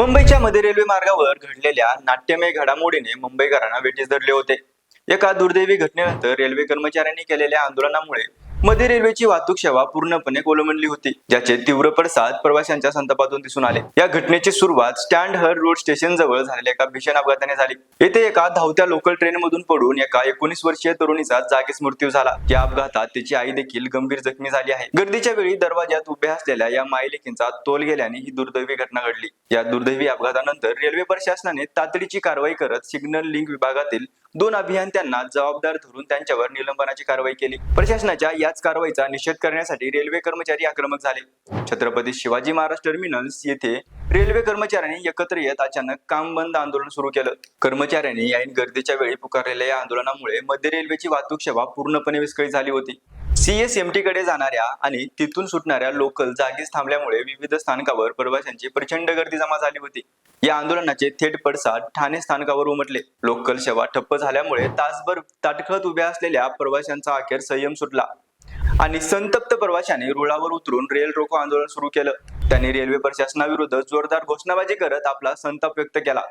मुंबईच्या मध्य रेल्वे मार्गावर घडलेल्या नाट्यमय घडामोडीने मुंबईकरांना वेठीस धरले होते। एका दुर्दैवी घटनेनंतर रेल्वे कर्मचाऱ्यांनी केलेल्या आंदोलनामुळे मध्य रेल्वेची वाहतूक सेवा पूर्णपणे कोलमडली होती, ज्याचे तीव्र पडसाद प्रवाशांच्या संतापातून दिसून आले। या घटनेची सुरुवात स्टँड हर रोड स्टेशन जवळ झालेल्या एका भीषण अपघाताने झाली। येथे एका धावत्या लोकल ट्रेन मधून पडून एका 19 वर्षीय तरुणीचा जागीच मृत्यू झाला। या अपघातात तिची आई देखील गंभीर जखमी झाली आहे। गर्दीच्या वेळी दरवाजात उभ्या असलेल्या या मायलेकींचा तोल गेल्याने ही दुर्दैवी घटना घडली। या दुर्दैवी अपघातानंतर रेल्वे प्रशासनाने तातडीची कारवाई करत सिग्नल लिंक विभागातील 2 अभियंत्यांना जबाबदार धरून त्यांच्यावर निलंबनाची कारवाई केली। प्रशासनाच्या याच कारवाईचा निषेध करण्यासाठी रेल्वे कर्मचारी आक्रमक झाले। छत्रपती शिवाजी महाराज टर्मिनस येथे रेल्वे कर्मचाऱ्यांनी एकत्र येत अचानक काम बंद आंदोलन सुरू केलं। कर्मचाऱ्यांनी ऐन गर्दीच्या वेळी पुकारलेल्या या आंदोलनामुळे मध्य रेल्वेची वाहतूक सेवा पूर्णपणे विस्कळीत झाली होती। CSMT कडे जाणाऱ्या आणि तिथून सुटणाऱ्या लोकल जागीच थांबल्यामुळे विविध स्थानकावर प्रवाशांची प्रचंड गर्दी जमा झाली होती। या आंदोलनाचे थेट पडसाद ठाणे स्थानकावर उमटले। लोकल सेवा ठप्प झाल्यामुळे तासभर ताटकळत उभ्या असलेल्या प्रवाशांचा अखेर संयम सुटला आणि संतप्त प्रवाशांनी रुळावर उतरून रेल रोको आंदोलन सुरू केलं। त्यांनी रेल्वे प्रशासनाविरुद्ध जोरदार घोषणाबाजी करत आपला संताप व्यक्त केला।